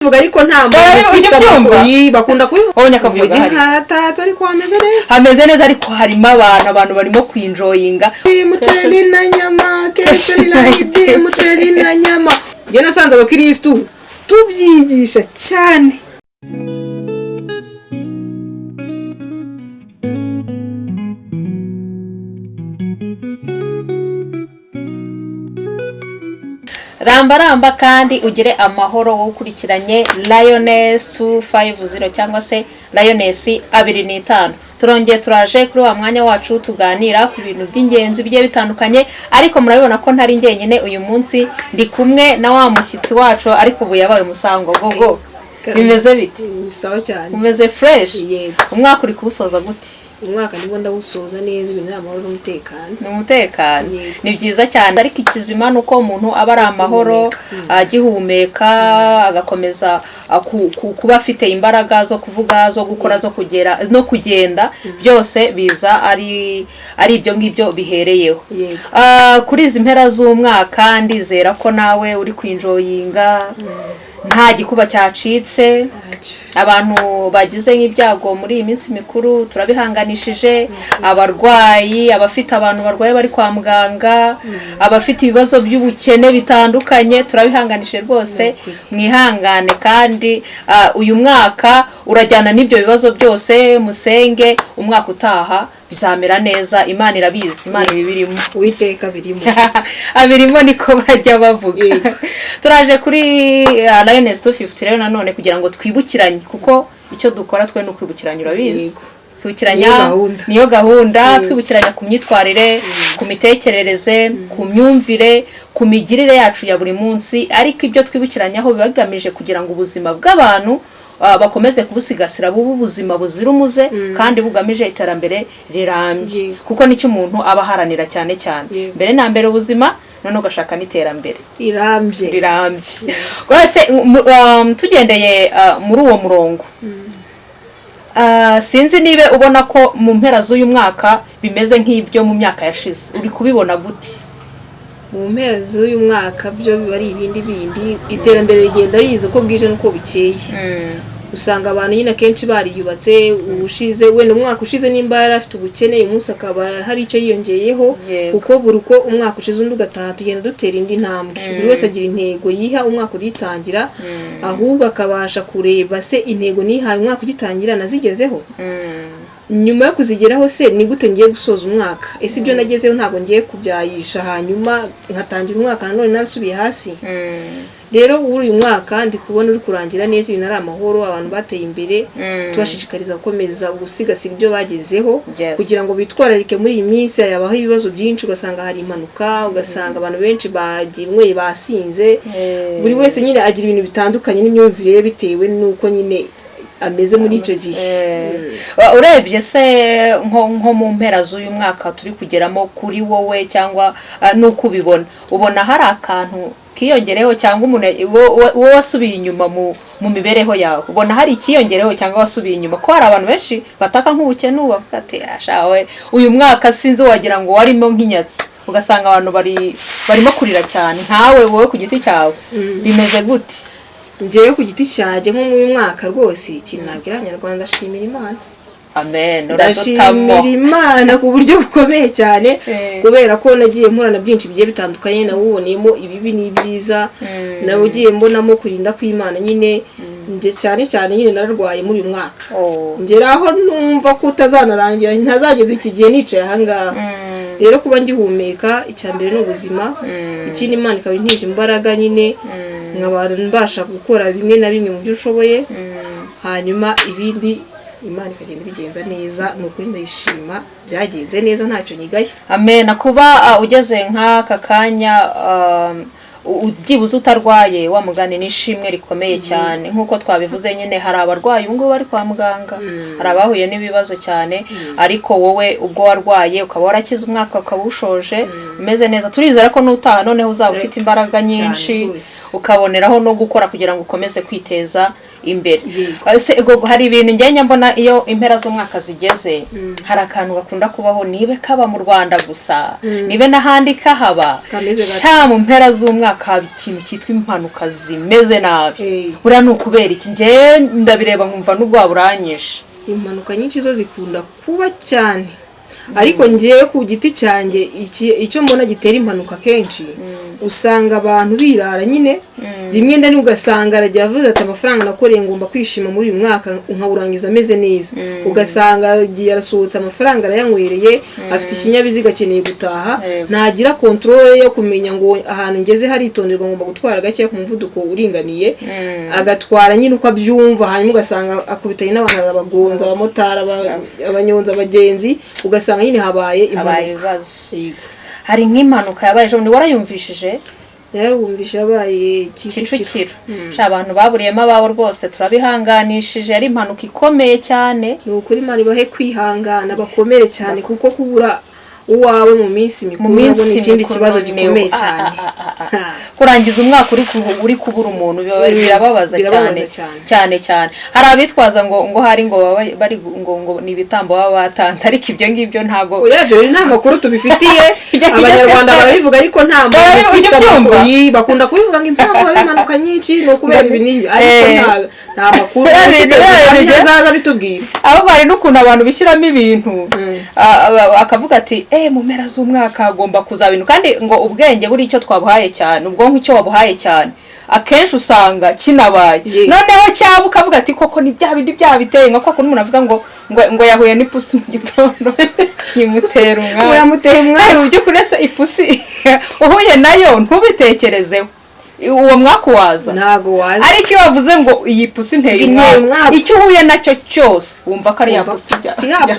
vuga ariko nta muntu ufite amakuru bakunda kubivuga onye akavuyo gahari haratatse ariko hameze neza ariko harimo abantu barimo kwinjoyinga muceri na nyama kesho ni muceri na nyama je nasanze abakristo tubyigisha cyane. ramba kandi ugire amahoro wo ukurikiranye Lioness 250 cyangwa se Lioness 25. Turongeye turaje kuri wa mwanya wacu tuganira ku bintu by'ingenzi bigiye bitandukanye, ariko murabibona ko ntari ngenyene uyu munsi ndi kumwe na wa mushyitsi wacu, ariko ubu yabaye umusango gogo. Bimeze biti? Sawa cyane. Umeze fresh? Yego. Umwaka uri kuwusoza gute? Umwaka ndimo ndawusoza neza, ibintu amahoro n'umutekano. N'umutekano. Ni byiza cyane, ariko ikizima nuko umuntu aba ari amahoro, agihumeka, agakomeza kuba afite imbaraga zo kuvuga, zo gukora, zo kugera no kugenda, byose biza ari ibyo ngibyo bihereyeho. Kuri izi mpera z'umwaka ndizera ko nawe uri kwinjoyinga, nta gikuba cyacitse. Abantu bagize nk'ibyago muri iyi minsi mikuru turabihanganishije, abarwayi, abafite abantu barwaye bari kwa muganga, abafite ibibazo by'ubukene bitandukanye, turabihanganishije rwose. Mwihangane kandi uyu mwaka urajyana n'ibyo bibazo byose, musenge umwaka utaha bizamera neza. Imana irabizi, Imana ibirimo, Uwiteka birimo. Abirimo niko bajya bavuga. Turaje kuri Lioness 250 rero nanone kugira ngo twibukiranye, kuko icyo dukora twe no kwibukiranya, urabizi. Kwibukiranya niyo gahunda, twibukiranya ku myitwarire, ku mitekerereze, ku myumvire, ku migirire yacu ya buri munsi, ariko ibyo twibukiranyaho bibagamije kugira ngo ubuzima bw'abantu bakomeze kubusigasira bubu ubuzima buzira umuze kandi bugamije iterambere rirambye, kuko nicyo umuntu aba haranira cyane cyane. Mbere na mbere ubuzima, none ugashaka n'iterambere rirambye. Rwose tugendeye muri uwo murongo, sinzi nibe ubona ko mu mpera z'uyu mwaka bimeze nk'ibyo mu myaka yashize. Uri kubibona gute? Mu mpera z'uyu mwaka byo bari ibindi iterambere rigenda riza uko bwije nuko bukeye. Usanga abantu nyine kenshi bariyubatse, ubushize wenda umwaka ushize nimba yarafite ubukene, uyu munsi akaba hari icyo yiyongeyeho, kuko buri uko umwaka ushize undi ugataha tugenda dutera indi ntambwe. Buri wese agira intego yiha umwaka ugitangira, ahubwo akabasha kureba se intego nihaye umwaka ugitangira nazigezeho. Nyuma yo kuzigeraho se ni gute ngiye gusoza umwaka? Ese ibyo nagezeho ntabwo ngiye kubyayisha hanyuma nkatangira umwaka nanone narasubiye hasi? Rero uyu mwaka ndi kubona uri kurangira neza, ibintu ari amahoro, abantu bateye imbere. Tubashishikariza gukomeza gusigasira ibyo bagezeho, kugira ngo bitwararike muri iyi minsi yabaho ibibazo byinshi, ugasanga hari impanuka, ugasanga abantu benshi bagimwe basinze. Buri wese nyine agira ibintu bitandukanye n'imyumvire bitewe nuko nyine ameze muri icyo gihe. Urebye se nko mu mpera z'uyu mwaka turi kugeramo, kuri wowe cyangwa nuko ubona hari akantu kiyongereho cyangwa umuntu wowe wasubiye inyuma mu mibereho yawe? Ubona hari ikiyongereho cyangwa wasubiye inyuma? Ko hari abantu benshi bataka nk'ubukene, bavuga ati ashawe uyu mwaka sinzi wagira ngo warimo nk'inyatsi, ugasanga abantu barimo kurira cyane. Nkawe wowe ku giti cyawe bimeze gute? Ngewe ku giti cyanjye nko mu mwaka rwose ikintu nabwira Abanyarwanda, ndashimira Imana. Amen. Ndashimira Imana ku buryo bukomeye cyane, kubera ko nagiye mpurana byinshi bigiye bitandukanye, nawuboneyemo ibibi n'ibyiza, nabugiye mbonamo kurinda kw'Imana nyine. Nje cyane nyine nararwaye muri uyu mwaka, ngeraho numva ko utazanarangira ntazageze iki gihe nicaye ahangaha. Rero kuba ngihumeka, icyambere n'ubuzima, ikindi Imana ikaba intije imbaraga nyine, nk'abantu mbasha gukora bimwe na bimwe mu byo ushoboye, hanyuma ibindi Imana ikagenda bigenza neza. Nukuri ndayishima, byagenze neza ntacyo nyigaye. Amen. Kuba ugeze nk'aka kanya byibuze utarwaye, wa mugani n'ishimwe rikomeye cyane. Nk'uko twabivuze nyine, hari abarwayi ubu ngubu bari kwa muganga, hari abahuye n'ibibazo cyane, ariko wowe ubwo warwaye ukaba warakize umwaka ukaba ushoje umeze neza. Turizera ko n'utaha noneho uzaba ufite imbaraga nyinshi, ukaboneraho no gukora kugira ngo ukomeze kwiteza imbere. Hari ibintu ngenya mbona iyo impera z'umwaka zigeze, hari akantu gakunda kubaho, nibe kaba mu Rwanda gusa, nibe n'ahandi kahaba, sha mu mpera z'umwaka mwaka haba ikintu cyitwa impanuka zimeze nabi. Eh. Buriya ni ukubera iki? Njye ndabireba nkumva n'ubwo buranyishe. impanuka nyinshi zo zikunda kuba cyane, ariko ngewe ku giti cyanjye icyo mbona gitera impanuka kenshi usanga abantu birara nyine, rimwe na rimwe ugasanga aragiye avuze ati amafaranga nakoreye ngomba kwishima muri uyu mwaka nkawurangiza ameze neza, ugasanga agiye arasohotse amafaranga arayanywereye, afite ikinyabiziga akeneye gutaha, ntagira control yo kumenya ngo ahantu ngeze haritonderwa ngomba gutwara gake ku muvuduko uringaniye, agatwara nyine uko abyumva, hanyuma ugasanga akubitanye n'abantu arabagonza, abamotari, abanyonza, abagenzi, ugasanga nyine habaye impanuka. Hari nk'impanuka yabaye ejo bundi warayumvishije? Yarumvishe yabaye Kicukiro. Abantu baburiyemo ababo rwose turabihanganishije, ari impanuka ikomeye cyane. Ni ukuri Imana ibahe kwihangana bakomere cyane, kuko kubura uwawe mu minsi mikuru nabwo ni ikindi kibazo gikomeye cyane. Kurangiza umwaka uri kubura umuntu birababaza cyane. Hari abitwaza ngo hari ngo bari ngo ni ibitambo baba batanze, ariko ibyo ngibyo ntago uyavyo nta makuru tubifitiye. Abanyarwanda barabivuga ariko nta makuru bakunda kubivuga ngo impamvu abimanuka nyinshi no kubera ibi nibi, ariko nta makuru zaza bitubwira. Ahubwo hari n'ukuntu abantu bishyiramo ibintu akavuga ati mu mpera z'umwaka hagomba kuzaba ibintu, kandi ngo ubwenge buri icyo twabuhaye cyane, ubwonko icyo wabuhaye cyane akenshi usanga kinabaye. Noneho cyaba ukavuga ati koko ni bya bindi byabiteye, nka ko n'umuntu avuga ngo yahuye n'ipusi mu gitondo yimutera umwana, yamuteye umwana, ujye kuresa ipusi uhuye nayo ntubitekerezeho uwo mwaka waza, ntago waza. Ariko iyo wavuze ngo iyi pusi nteye umwaka, icyo uhuye nacyo cyose wumva ko ari ya pusi,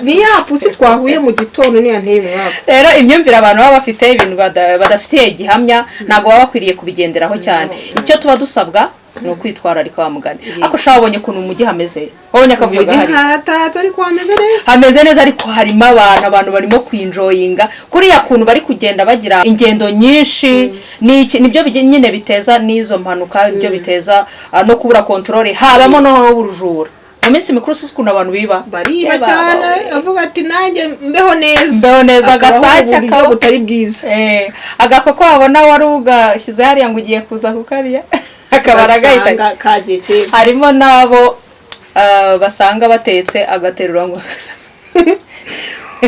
ni ya pusi twahuye mu gitondo niyo nteye umwaka. Rero imyumvire abantu baba bafite ibintu badafitiye gihamya ntago baba bakwiriye kubigenderaho cyane. Icyo tuba dusabwa ni ukwitwararika wa mugani. Ako shabonye kuntu umujyi hameze, wabonye akavuyo gahari, haratatse ariko hameze neza, ariko harimo abantu barimo kwinjoyinga kuriya kuntu bari kugenda bagira ingendo nyinshi. Nibyo nyine biteza n'izo mpanuka, ibyo biteza no kubura control, habamo no burujura. Mu minsi mikuru sukuntu abantu bariba cyane, avuga ati nanjye mbeho neza gasaca akaho butari bwiza. Agakoko wabona wari ugashyize hariya ngo ugiye kuza kukarya akabara gahita kageke. Harimo nabo basanga batetse agaterura ngo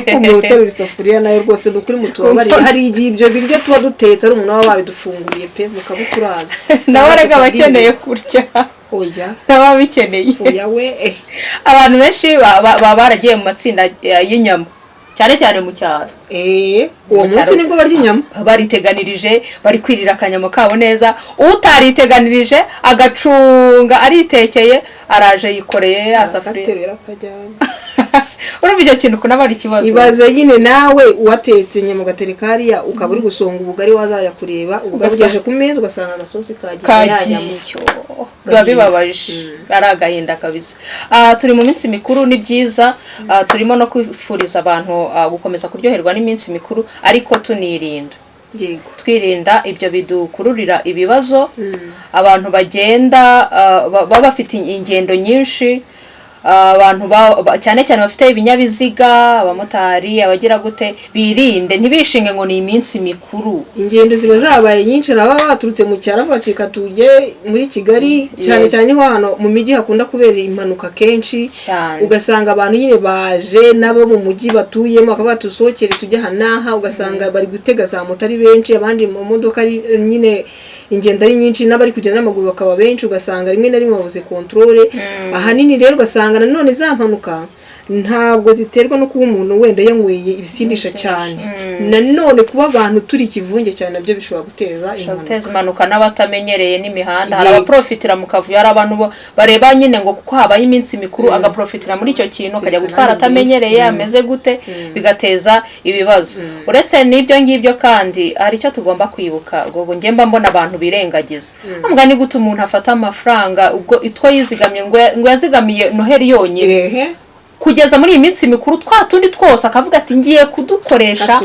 umuntu uterura isafuriya nayo rwose ni ukuri mutubabari. Hari igihe ibyo biryo tuba dutetse ari umuntu waba wabidufunguye pe mukabuturaza nawe rega bakeneye kurya. Oya naba bikeneye. Oya we abantu benshi baba baragiye mu matsinda y'inyama cyane cyane mu cyaro. Uwo munsi nibwo barya inyama, bariteganirije, bari kwirira akanyama kabo neza. Utariteganirije agacunga aritekeye, araje yikoreye asafuriya urumva icyo kintu kunaba ari ikibazo. Ibaze nyine nawe uwatetse inyama gatereka hariya ukaba uri gusonga ubugari wazaya kureba ugabugeje ku meza ugasanga agasosi kagiye biba bibabaje, ari agahinda kabisa. Turi mu minsi mikuru, ni byiza, turimo no kwifuriza abantu gukomeza kuryoherwa n'iminsi mikuru, ariko tunirinda twirinda ibyo bidukururira ibibazo. Abantu bagenda baba bafite ingendo nyinshi, abantu cyane cyane bafite ibinyabiziga, abamotari, abagira gute, birinde ntibishinge ngo ni iminsi mikuru. Ingendo ziba zabaye nyinshi, naba baturutse mu cyaro afatika tujye muri Kigali, cyane cyane ho hano mu mijyi hakunda kubera impanuka kenshi, ugasanga abantu nyine baje nabo mu mujyi batuyemo akavuga tusohokere tujya hanaha, ugasanga bari gutega za moto ari benshi, abandi mu modoka nyine ingendo ari nyinshi, n'abari kugenda n'amaguru bakaba benshi, ugasanga rimwe na rimwe babuze control. Ahanini rero ugasanga nanone za mpanuka ntabwo ziterwa no kuba umuntu wenda yanyweye ibisindisha cyane, nanone kuba abantu turi kivunge cyane nabyo bishobora guteza impanuka. N'abatamenyereye n'imihanda, hari abaprofitira mu kavuyo, hari abantu bareba nyine ngo kuko habaye iminsi mikuru agaprofitira muri icyo kintu akajya gutwara atamenyereye ameze gute, bigateza ibibazo. Uretse n'ibyo ngibyo kandi hari icyo tugomba kwibuka, ubwo ngiye mbona abantu birengagiza. Ambwa ni gute umuntu afata amafaranga ubwo itwo yizigamye ngo yazigamiye Noheli yonyine kugeza muri iyi minsi mikuru, twatundi twose akavuga ati ngiye kudukoresha,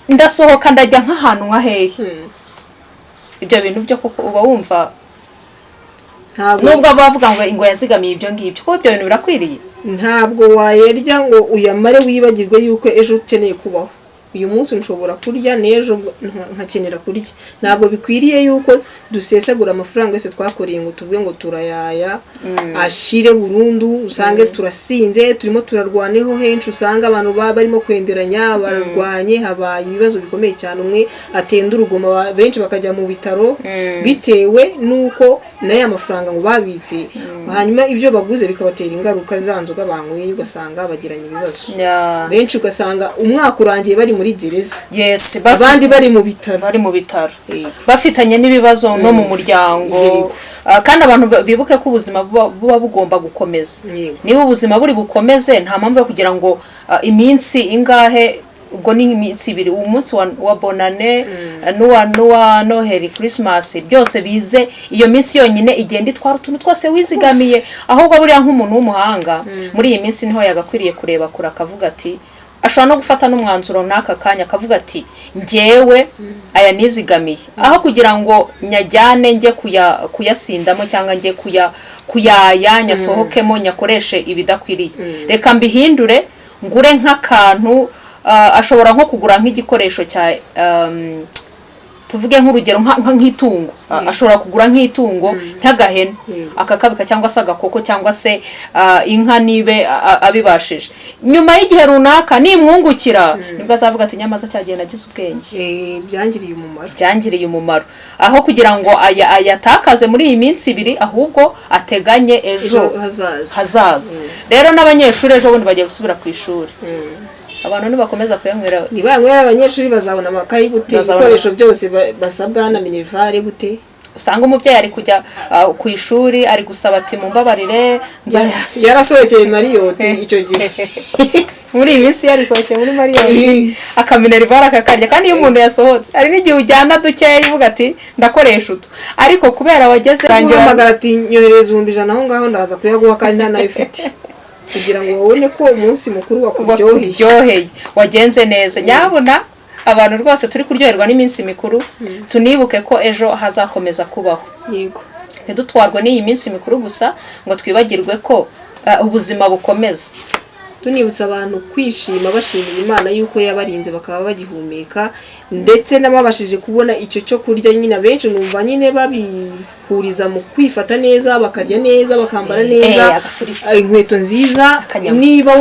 ndasohoka ndajya nk'ahantu nka hehe. Ibyo bintu byo kuko uba wumva nubwo bavuga ngo yazigamiye ibyo ngibyo, kuko ibyo bintu birakwiriye. Ntabwo wayerya ngo uyamare wibagirwe yuko ejo ukeneye kubaho. uyu munsi nshobora kurya n'ejo nkakenera kurya. Ntabwo bikwiriye yuko dusesagura amafaranga yose twakoreye ngo tuvuge ngo turayaya ashire burundu, usange turasinze turimo turarwaneho henshi, usanga abantu barimo kwenderanya bararwanye, habaye ibibazo bikomeye cyane, umwe atenda urugoma benshi bakajya mu bitaro bitewe nuko n'aya mafaranga ngo babitse, hanyuma ibyo baguze bikabatera ingaruka za nzoga banyweye, ugasanga bagiranye ibibazo. Benshi ugasanga umwaka urangiye bari muri gereza, abandi bari mu bitaro bafitanye n'ibibazo no mu muryango. Kandi abantu bibuke ko ubuzima buba bugomba gukomeza. Niba ubuzima buri bukomeze, nta mpamvu yo kugira ngo iminsi ingahe, ubwo ni iminsi 2, umunsi wa bonane n'uwa Noheli, Christmas, byose bize iyo minsi yonyine igenda itwara utuntu twose wizigamiye. Ahubwo buriya nk'umuntu w'umuhanga muri iyi minsi niho yagakwiriye kureba kure akavuga ati, ashobora no gufata n'umwanzuro n'aka kanya akavuga ati njyewe aya nizigamiye, aho kugira ngo nyajyane njye kuyasindamo cyangwa njye kuyaya nyasohokemo nyakoreshe ibidakwiriye, reka mbihindure ngure nk'akantu. Ashobora nko kugura nk'igikoresho cya tuvuge nk'urugero nk'itungo, ashobora kugura nk'itungo nk'agahene akakabika, cyangwa se agakoko, cyangwa se inka nibe abibashije. Nyuma y'igihe runaka nimwungukira nibwo azavuga ati nyamaza cyagiye nagize ubwenge, byangiriye umumaro, aho kugira ngo ayatakaze muri iyi minsi 2, ahubwo ateganye ejo hazaza. Rero n'abanyeshuri ejo bundi bagiye gusubira ku ishuri, abantu nibakomeza kuyanywera, nibanywera abanyeshuri bazabona amakayi gute, ibikoresho byose basabwa na minervare gute. Usanga umubyeyi ari kujya ku ishuri ari gusaba ati mumbabarire yarasohokeye Mariyoti icyo gihe muri iyi minsi yarisohokeye muri Mariyoti akaminervare akakarya. Kandi iyo umuntu yasohotse hari n'igihe ujyana dukeya uvuga ati ndakoresha utu, ariko kubera wageze rangira ati nyohereza 100 aho ngaho ndaza kuyaguha kandi nta nayo ufite, kugira ngo ubone ko umunsi mukuru wakuryoheye wagenze neza. Nyabona abantu rwose turi kuryoherwa n'iminsi mikuru, tunibuke ko ejo hazakomeza kubaho. Yego, ntidutwarwe n'iyi minsi mikuru gusa ngo twibagirwe ko ubuzima bukomeza. Tunibutsa abantu kwishima bashimira Imana yuko yabarinze bakaba bagihumeka, ndetse n'ababashije kubona icyo cyo kurya. Nyine benshi numva nyine babihuriza mu kwifata neza, bakarya neza, bakambara neza, inkweto nziza. Niba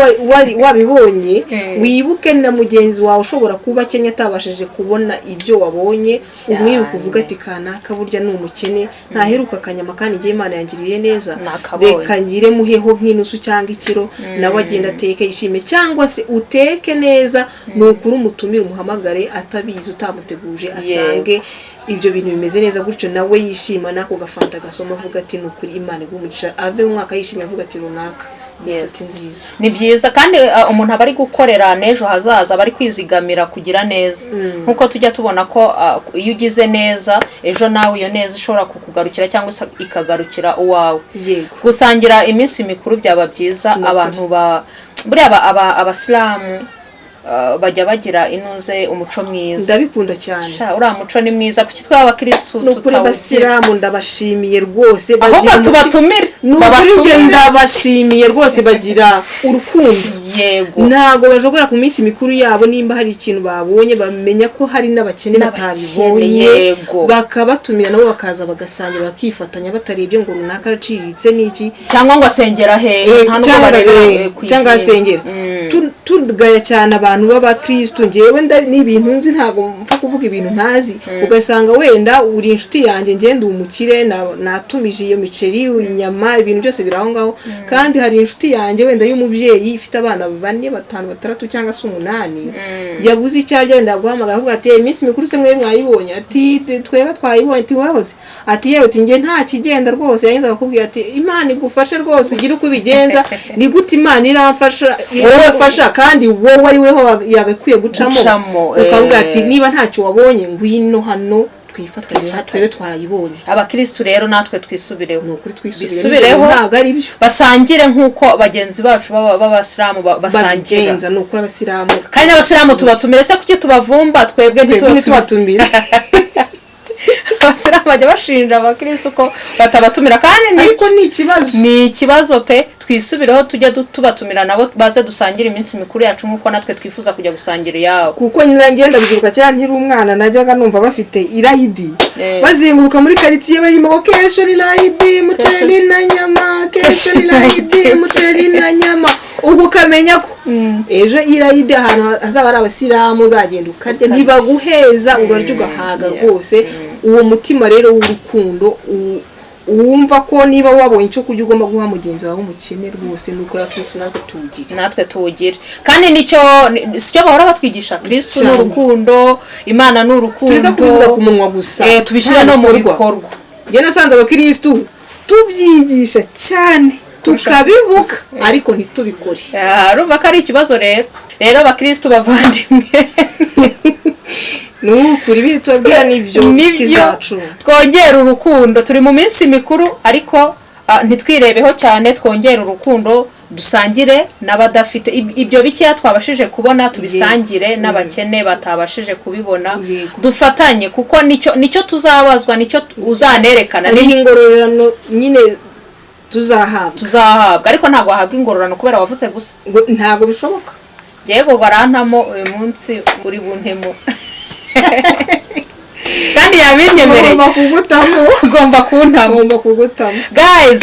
wabibonye wibuke na mugenzi wawe ushobora kuba Kenya atabashije kubona ibyo wabonye, umwibuka uvuga ati kanaka burya ni umukene, ntaheruka akanyama kandi ngiye Imana yangiriye neza, reka ngire muheho nk'inusu cyangwa ikiro, nawe agenda ateke yishime. Cyangwa se uteke neza, nukuri umutumire umuhamagare atabizi utamuteguje, asange ibyo bintu bimeze neza gutyo, nawe yishima nako gafanta gasoma avuga ati nukuri Imana igumugisha, ave mu mwaka yishimye avuga ati runaka. Ni byiza kandi umuntu aba ari gukorera n'ejo hazaza, bari kwizigamira kugira neza. Nkuko tujya tubona ko iyo ugize neza ejo nawe iyo neza ishobora kukugarukira cyangwa ikagarukira uwawe. Gusangira iminsi mikuru byaba byiza. Abantu buriya abasilamu bajya bagira inuze umuco mwiza, ndabikunda cyane. Uriya muco ni mwiza, kuki twa abakristo tutawugira. Abasilamu ndabashimiye rwose, bagira tubatumire, ndabashimiye rwose, bagira urukundo. Yego, ntago bajogora ku minsi mikuru yabo, nimba hari ikintu babonye bamenya ko hari n'abakene batabibonye, bakabatumira nabo bakaza bagasangira bakifatanya, batarebye ngo runaka araciriritse n'iki, cyangwa ngo asengera cyangwa asengera. Tugaya cyane abantu b'abakristo, ngewe n'ibintu nzi, ntago mpfa kuvuga ibintu ntazi. Ugasanga wenda uri inshuti yanjye, ngende umukire, natumije iyo miceri, inyama, ibintu byose biraho ngaho. Kandi hari inshuti yanjye wenda y'umubyeyi ifite abana 4, 5, 6 cyangwa se 8, yabuze icyarya, wenda guhamagara avuga ati iminsi mikuru se mwe mwayibonye, ati twebwe twayibonye, ati wahoze, ati yewe ati nge nta kigenda rwose. Yagenza akakubwira ati Imana igufashe rwose, ugira uko bigenza, ni gute Imana iramfasha, wowe kandi wowe ari weho yagakwiye gucamo. Ukavuga ati niba ntacyo wabonye ngwino hano twifatanye, twebwe twayibonye. Abakristo rero natwe twisubireho, nukuri twisubireho, ntago ari byo, basangire nkuko bagenzi bacu b'abasilamu basangira. Nukuri abasilamu kandi n'abasilamu tubatumire, se kuki tubavumba twebwe ntitubatumire. abasilamu bajya bashinja abakristo ko batabatumira kandi ariko ni ikibazo pe. Twisubireho tujya tubatumira nabo baze dusangira iminsi mikuru yacu nk'uko natwe twifuza kujya gusangira iyabo. kuko ngenda bizuka cyane nkiri umwana najyaga numva bafite irayidi bazenguruka muri quartier barimo kesho irayidi muceri na nyama, kesho irayidi muceri na nyama. Ubwo kamenya ko ejo irayidi ahantu hazaba ari abasilamu uzagenda ukarya ntibaguheza urarya ugahaga rwose. Uwo mutima rero w'urukundo wumva ko niba wabonye icyo kurya ugomba guha mugenzi wawe umukene rwose n'ukora Kristo natwe tuwugire kandi nicyo bahora batwigisha. Kristo n'urukundo, Imana n'urukundo, tureka kuvuga ku munwa gusa tubishyira no mu bikorwa. Njye nasanze abakristo tubyigisha cyane tukabivuga ariko ntitubikore. Urumva ko ari ikibazo rero abakristo bavandimwe nukuri biri tubabwira nibyo zacu twongera urukundo. Turi mu minsi mikuru ariko ntitwirebeho cyane, twongera urukundo, dusangire n'abadafite ibyo bikeya twabashije kubona, tubisangire n'abakene batabashije kubibona. Dufatanye kuko nicyo tuzabazwa, nicyo uzanerekana n'ingororano nyine tuzahabwa ariko ntabwo wahabwa ingororano kubera wavuze gusa ntabwo bishoboka. Yego garantamo uyu munsi uri buntemo kandi yabinyemereye ugomba kuntamo. Guys,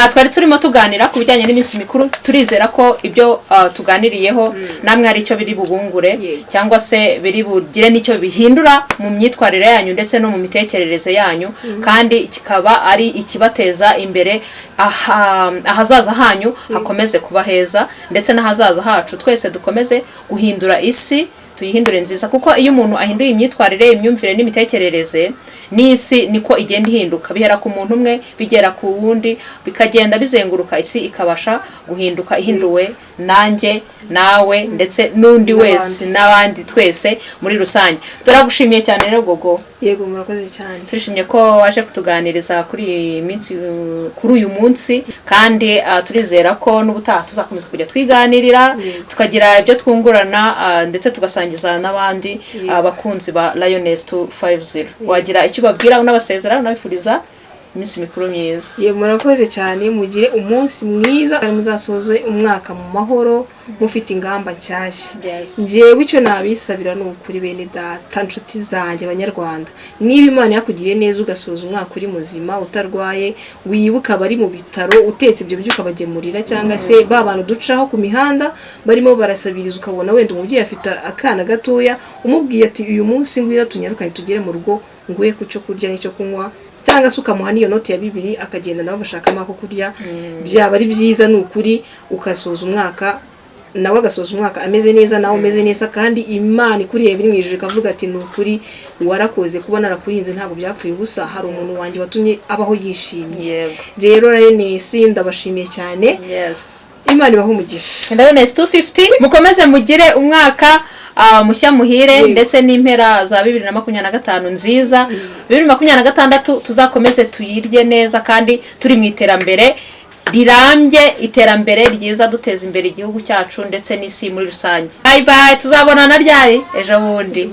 twari turimo tuganira ku bijyanye n'iminsi mikuru. Turizera ko ibyo tuganiriyeho namwe hari icyo biri bubungure cyangwa se biri bugire n'icyo bihindura mu myitwarire yanyu ndetse no mu mitekerereze yanyu, kandi kikaba ari ikibateza imbere ahazaza hanyu hakomeze kuba heza, ndetse n'ahazaza hacu twese dukomeze guhindura isi, tuyihindure nziza. Kuko iyo umuntu ahinduye imyitwarire, imyumvire n'imitekerereze, n'isi niko igenda ihinduka. Bihera ku muntu umwe bigera ku wundi, bikagenda bizenguruka, isi ikabasha guhinduka ihinduwe nanjye, nawe, ndetse n'undi wese n'abandi twese muri rusange. Turagushimiye cyane rero Gogo. Yego murakoze cyane. Turishimye ko waje kutuganiriza kuri uyu munsi, kandi turizera ko n'ubutaha tuzakomeza kujya twiganirira, tukagira ibyo twungurana, ndetse tugasangiza n'abandi abakunzi ba Lioness 250. Wagira icyo babwira unabasezera unabifuriza iminsi mikuru myiza? Yego murakoze cyane, mugire umunsi mwiza kandi muzasoze umwaka mu mahoro mufite ingamba nshyashya. Njyewe icyo nabisabira ni ukuri bene data, nshuti zanjye Abanyarwanda, niba Imana yakugiriye neza ugasoza umwaka uri muzima utarwaye, wibuka bari mu bitaro utetse ibyo byuka bagemurira, cyangwa se ba bantu ducaho ku mihanda barimo barasabiriza, ukabona wenda umubyeyi afite akana gatoya, umubwiye ati uyu munsi ngwira tunyarukanye tugere mu rugo nguye ku cyo kurya n'icyo kunywa, cyangwa se ukamuha n'iyo note ya 2 akagenda nawe agashakamo ako kurya, byaba ari byiza. Ni ukuri ukasoza umwaka nawe agasoza umwaka ameze neza, nawe umeze neza, kandi Imana ikuriye biri mu ijuru ikavuga ati ni ukuri warakoze kuba narakurinze, ntabwo byapfuye ubusa, hari umuntu wanjye watumye abaho yishimye. Rero Lioness ndabashimiye cyane. Imana ibahe umugisha. Lioness 250 mukomeze mugire umwaka mushya muhire, ndetse n'impera za 2025 nziza. 2026 tuzakomeze tuyirye neza, kandi turi mu iterambere rirambye, iterambere ryiza, duteza imbere igihugu cyacu ndetse n'isi muri rusange. Bye bye, tuzabonana ryari ejo bundi.